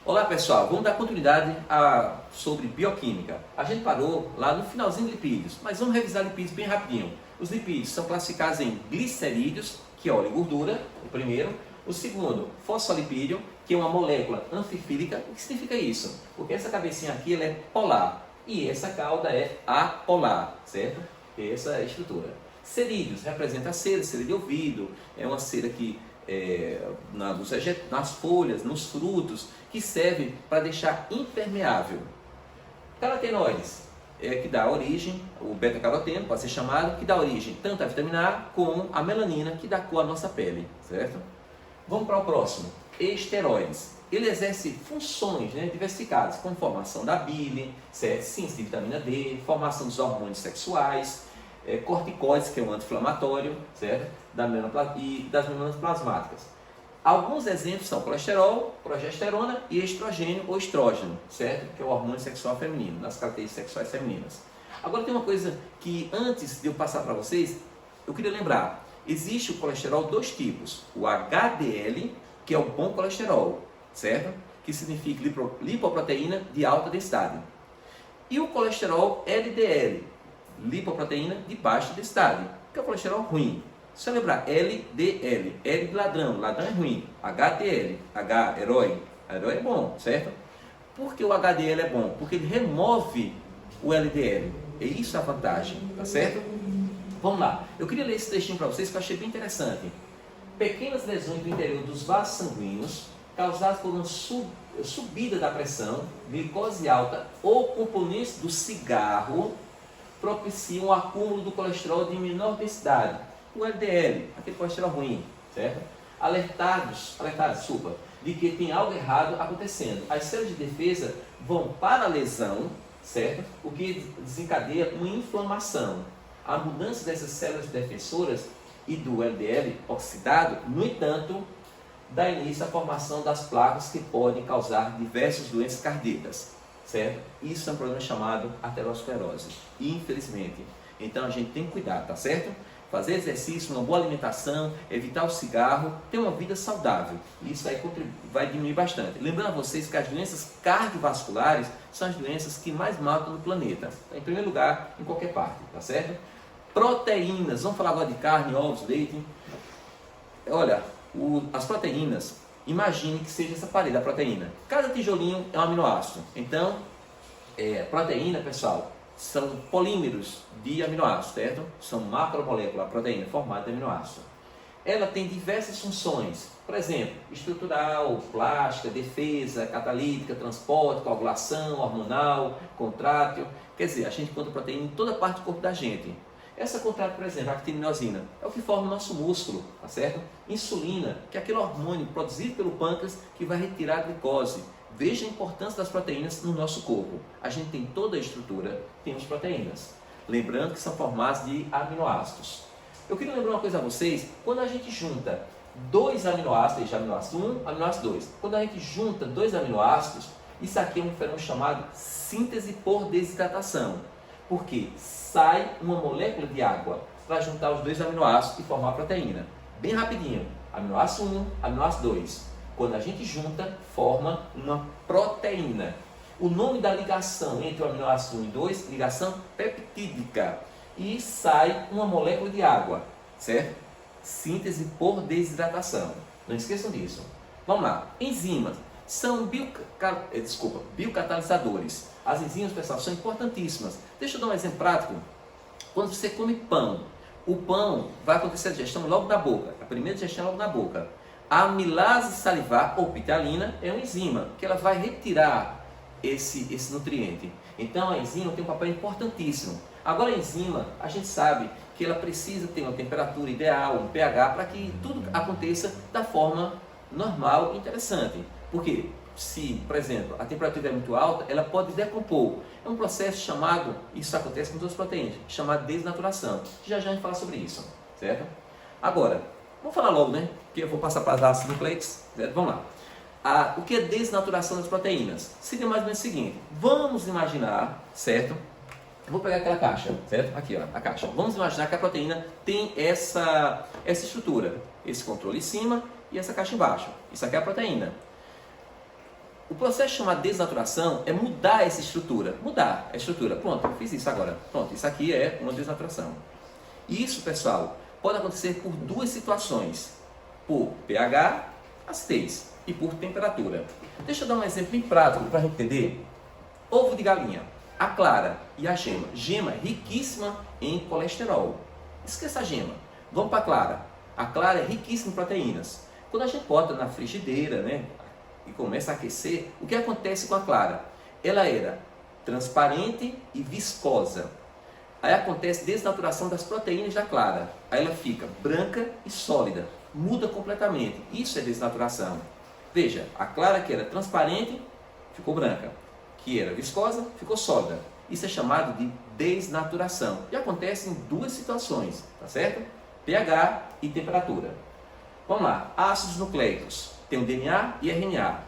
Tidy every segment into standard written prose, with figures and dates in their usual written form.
Olá pessoal, vamos dar continuidade sobre bioquímica. A gente parou lá no finalzinho de lipídios, mas vamos revisar lipídios bem rapidinho. Os lipídios são classificados em glicerídeos, que é óleo e gordura, o primeiro. O segundo, fosfolipídio, que é uma molécula anfifílica. O que significa isso? Porque essa cabecinha aqui ela é polar e essa cauda é apolar, certo? Essa é a estrutura. Cerídeos representa a cera de ouvido, é uma cera que nas folhas, nos frutos, que serve para deixar impermeável. Carotenoides que dá origem, o beta-caroteno pode ser chamado, que dá origem tanto à vitamina A como à melanina, que dá cor à nossa pele, certo? Vamos para o próximo, esteroides. Ele exerce funções diversificadas, como formação da bile, síntese de vitamina D, formação dos hormônios sexuais, corticoides, que é um anti-inflamatório, certo? E das membranas plasmáticas. Alguns exemplos são colesterol, progesterona e estrogênio ou estrógeno, certo? Que é o hormônio sexual feminino, das características sexuais femininas. Agora tem uma coisa que antes de eu passar para vocês, eu queria lembrar. Existe o colesterol dois tipos, o HDL, que é o bom colesterol, certo? Que significa lipoproteína de alta densidade. E o colesterol LDL, lipoproteína de baixa densidade, que é o colesterol ruim. Se eu lembrar, LDL, L de ladrão, ladrão é ruim. HDL, H, herói, herói é bom, certo? Por que o HDL é bom? Porque ele remove o LDL. É isso a vantagem, tá certo? Vamos lá. Eu queria ler esse trechinho para vocês que eu achei bem interessante. Pequenas lesões do interior dos vasos sanguíneos causadas por uma subida da pressão, glicose alta ou componentes do cigarro propiciam o acúmulo do colesterol de menor densidade, o LDL, aquele colesterol ruim, certo? Alertados, de que tem algo errado acontecendo. As células de defesa vão para a lesão, certo? O que desencadeia uma inflamação. A mudança dessas células defensoras e do LDL oxidado, no entanto, dá início à formação das placas que podem causar diversas doenças cardíacas, certo? Isso é um problema chamado aterosclerose, infelizmente. Então a gente tem que cuidar, tá certo? Fazer exercício, uma boa alimentação, evitar o cigarro, ter uma vida saudável. Isso aí vai diminuir bastante. Lembrando a vocês que as doenças cardiovasculares são as doenças que mais matam no planeta. Em primeiro lugar, em qualquer parte, tá certo? Proteínas, vamos falar agora de carne, ovos, leite. Olha, as proteínas, imagine que seja essa parede da proteína. Cada tijolinho é um aminoácido. Então, proteína, pessoal, são polímeros de aminoácidos, certo? São macromoléculas, a proteína formada de aminoácido. Ela tem diversas funções, por exemplo, estrutural, plástica, defesa, catalítica, transporte, coagulação, hormonal, contrátil. Quer dizer, a gente encontra proteína em toda parte do corpo da gente. Essa contrátil, por exemplo, a actinosina, é o que forma o nosso músculo, tá certo? Insulina, que é aquele hormônio produzido pelo pâncreas que vai retirar a glicose. Veja a importância das proteínas no nosso corpo. A gente tem toda a estrutura, temos proteínas. Lembrando que são formadas de aminoácidos. Eu queria lembrar uma coisa a vocês, quando a gente junta dois aminoácidos, aminoácido 1, aminoácido 2, quando a gente junta dois aminoácidos, isso aqui é um fenômeno chamado síntese por desidratação. Porque sai uma molécula de água para juntar os dois aminoácidos e formar a proteína. Bem rapidinho, aminoácido 1, aminoácido 2. Quando a gente junta, forma uma proteína. O nome da ligação entre o aminoácido 1 e 2, ligação peptídica. E sai uma molécula de água, certo? Síntese por desidratação. Não esqueçam disso. Vamos lá. Enzimas são biocatalisadores. As enzimas, pessoal, são importantíssimas. Deixa eu dar um exemplo prático. Quando você come pão, o pão vai acontecer a digestão logo na boca. A primeira digestão é logo na boca. A amilase salivar, ou ptialina, é uma enzima, que ela vai retirar esse nutriente. Então a enzima tem um papel importantíssimo. Agora a enzima, a gente sabe que ela precisa ter uma temperatura ideal, um pH, para que tudo aconteça da forma normal e interessante. Por quê? Se, por exemplo, a temperatura é muito alta, ela pode decompor. É um processo chamado, isso acontece com todas as proteínas, chamado desnaturação. Já a gente fala sobre isso, certo? Agora, vamos falar logo, né? Porque eu vou passar para as ácidos nucleicos, certo? Vamos lá. O que é desnaturação das proteínas? Seria mais ou menos o seguinte, vamos imaginar, certo? Eu vou pegar aquela caixa, certo? Aqui, ó, a caixa. Vamos imaginar que a proteína tem essa estrutura, esse controle em cima e essa caixa embaixo. Isso aqui é a proteína. processo chamado desnaturação é mudar essa estrutura. Mudar a estrutura. Pronto, eu fiz isso agora. Pronto, isso aqui é uma desnaturação. Isso, pessoal, pode acontecer por duas situações. Por pH, acidez, e por temperatura. Deixa eu dar um exemplo bem prático para a gente entender. Ovo de galinha, a clara e a gema. Gema riquíssima em colesterol. Esqueça a gema. Vamos para a clara. A clara é riquíssima em proteínas. Quando a gente bota na frigideira, né, e começa a aquecer, o que acontece com a clara? Ela era transparente e viscosa. Aí acontece desnaturação das proteínas da clara. Aí ela fica branca e sólida. Muda completamente. Isso é desnaturação. Veja, a clara que era transparente ficou branca. Que era viscosa ficou sólida. Isso é chamado de desnaturação. E acontece em duas situações, tá certo? pH e temperatura. Vamos lá, ácidos nucleicos. Tem o DNA e RNA.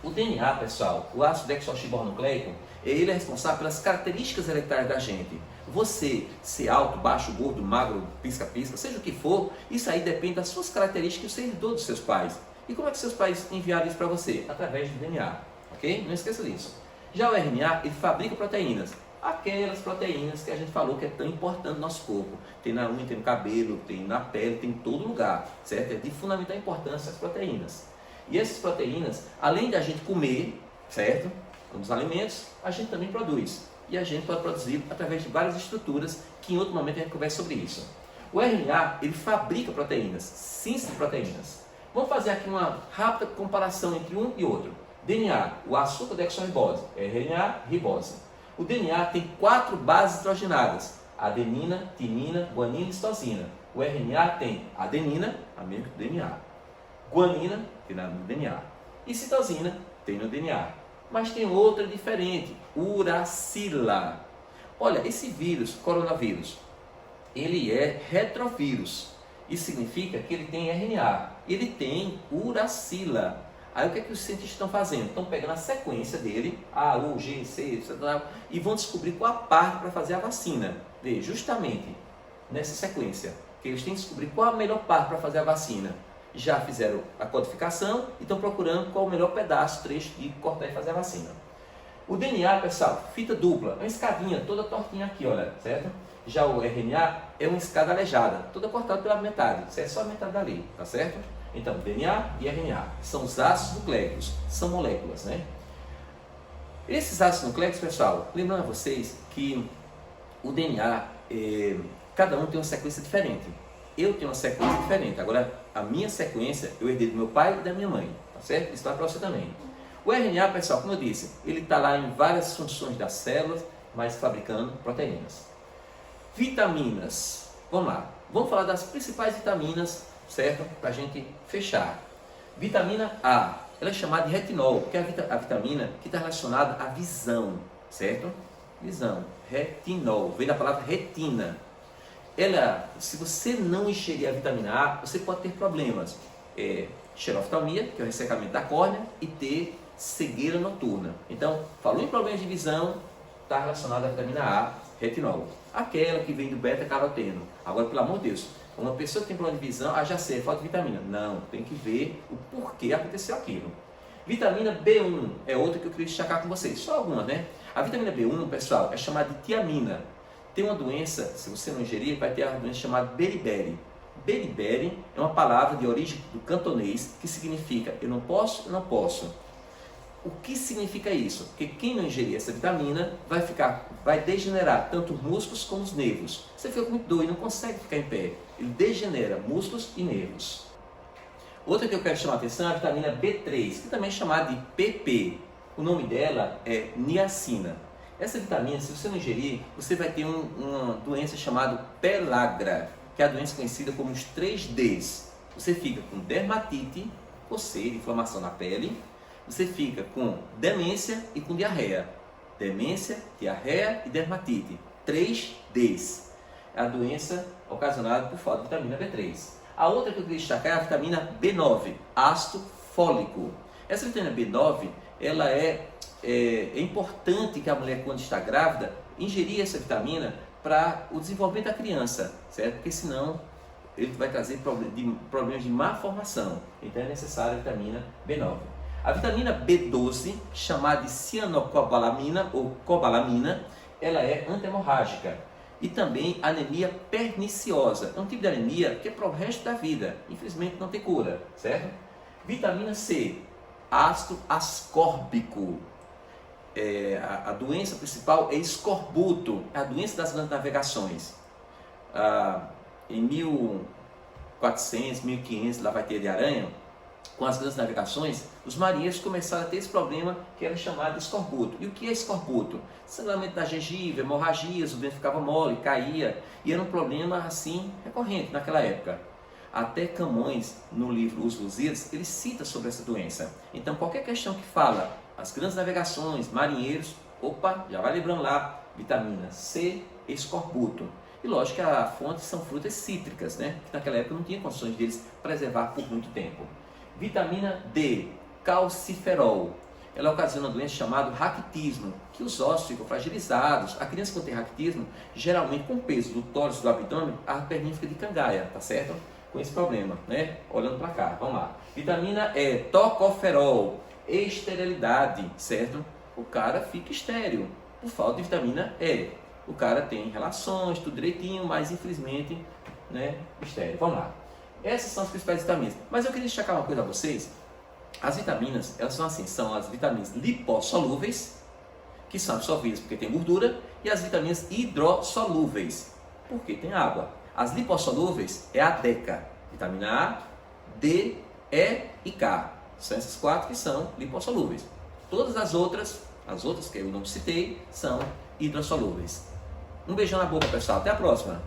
O DNA, pessoal, o ácido desoxirribonucleico, ele é responsável pelas características hereditárias da gente. Você ser alto, baixo, gordo, magro, pisca-pisca, seja o que for, isso aí depende das suas características que você herdou dos seus pais. E como é que seus pais enviaram isso para você? Através do DNA, ok? Não esqueça disso. Já o RNA, ele fabrica proteínas. Aquelas proteínas que a gente falou que é tão importante no nosso corpo. Tem na unha, tem no cabelo, tem na pele, tem em todo lugar, certo? É de fundamental importância as proteínas. E essas proteínas, além de a gente comer, certo? Nos alimentos, a gente também produz. E a gente pode produzir através de várias estruturas, que em outro momento a gente conversa sobre isso. O RNA, ele fabrica proteínas, síntese de proteínas. Vamos fazer aqui uma rápida comparação entre um e outro. DNA, o açúcar desoxirribose, RNA, ribose. O DNA tem 4 bases hidrogenadas, adenina, timina, guanina e citosina. O RNA tem adenina, a mesma que o DNA. Guanina, tem no DNA. E citosina, tem no DNA. Mas tem outra diferente, uracila. Olha, esse vírus, coronavírus, ele é retrovírus. Isso significa que ele tem RNA, ele tem uracila. Aí o que é que os cientistas estão fazendo? Estão pegando a sequência dele, A, U, G, C, e vão descobrir qual a parte para fazer a vacina. Veja, justamente nessa sequência, que eles têm que descobrir qual a melhor parte para fazer a vacina. Já fizeram a codificação e estão procurando qual o melhor pedaço, trecho de cortar e fazer a vacina. O DNA, pessoal, fita dupla, é uma escadinha toda tortinha aqui, olha, certo? Já o RNA é uma escada aleijada, toda cortada pela metade, isso é só a metade dali, tá certo? Então, DNA e RNA são os ácidos nucleicos, são moléculas, né? Esses ácidos nucleicos, pessoal, lembrando a vocês que o DNA, cada um tem uma sequência diferente. Eu tenho uma sequência diferente. Agora, a minha sequência, eu herdei do meu pai e da minha mãe, tá certo? Isso vai para você também. O RNA, pessoal, como eu disse, ele está lá em várias funções das células, mas fabricando proteínas. Vitaminas. Vamos lá. Vamos falar das principais vitaminas, certo? Para a gente fechar. Vitamina A, ela é chamada de retinol, porque é a vitamina que está relacionada à visão, certo? Visão, retinol, vem da palavra retina. Ela, se você não ingerir a vitamina A, você pode ter problemas. Xeroftalmia, que é o ressecamento da córnea, e ter cegueira noturna. Então, falou em problemas de visão, está relacionado à vitamina A, retinol. Aquela que vem do beta-caroteno. Agora, pelo amor de Deus, uma pessoa que tem problema de visão, já sei, falta de vitamina. Não, tem que ver o porquê aconteceu aquilo. Vitamina B1 é outra que eu queria destacar com vocês, só algumas, né? A vitamina B1, pessoal, é chamada de tiamina. Tem uma doença, se você não ingerir, vai ter uma doença chamada beriberi. Beriberi é uma palavra de origem do cantonês que significa eu não posso, eu não posso. O que significa isso? Porque quem não ingerir essa vitamina vai degenerar tanto os músculos como os nervos. Você fica muito doido, não consegue ficar em pé. Ele degenera músculos e nervos. Outra que eu quero chamar a atenção é a vitamina B3, que também é chamada de PP. O nome dela é niacina. Essa vitamina, se você não ingerir, você vai ter uma doença chamada pellagra, que é a doença conhecida como os 3Ds. Você fica com dermatite, coceira, inflamação na pele. Você fica com demência e com diarreia. Demência, diarreia e dermatite. 3Ds. É a doença ocasionada por falta de vitamina B3. A outra que eu queria destacar é a vitamina B9, ácido fólico. Essa vitamina B9, ela é importante que a mulher, quando está grávida, ingerir essa vitamina para o desenvolvimento da criança, certo? Porque senão ele vai trazer problemas de má formação. Então é necessária a vitamina B9. A vitamina B12, chamada de cianocobalamina ou cobalamina, ela é anti-hemorrágica. E também anemia perniciosa. É um tipo de anemia que é para o resto da vida. Infelizmente não tem cura, certo? Vitamina C, ácido ascórbico. A doença principal é escorbuto, é a doença das grandes navegações. Em 1400, 1500, lá vai ter de Aranha, com as grandes navegações, os marinheiros começaram a ter esse problema que era chamado de escorbuto. E o que é escorbuto? Sangramento da gengiva, hemorragias, o dente ficava mole, caía, e era um problema assim recorrente naquela época. Até Camões, no livro Os Lusíadas, ele cita sobre essa doença. Então, qualquer questão que fala as grandes navegações, marinheiros, opa, já vai lembrando lá, vitamina C, escorbuto. E lógico que a fonte são frutas cítricas, né? Que naquela época não tinha condições deles preservar por muito tempo. Vitamina D, calciferol. Ela ocasiona uma doença chamada raquitismo, que os ossos ficam fragilizados. A criança que tem raquitismo, geralmente com o peso do tórax do abdômen, a perninha fica de cangaia, tá certo? Com esse problema, né? Olhando para cá, vamos lá. Vitamina E, tocoferol, esterilidade, certo? O cara fica estéril por falta de vitamina E. O cara tem relações, tudo direitinho, mas infelizmente, né, estéril. Vamos lá. Essas são as principais vitaminas. Mas eu queria destacar uma coisa a vocês. As vitaminas, elas são assim, são as vitaminas lipossolúveis, que são absorvidas porque tem gordura, e as vitaminas hidrossolúveis, porque tem água. As lipossolúveis é a DECA, vitamina A, D, E e K. São essas 4 que são lipossolúveis. Todas as outras que eu não citei, são hidrossolúveis. Um beijão na boca, pessoal. Até a próxima.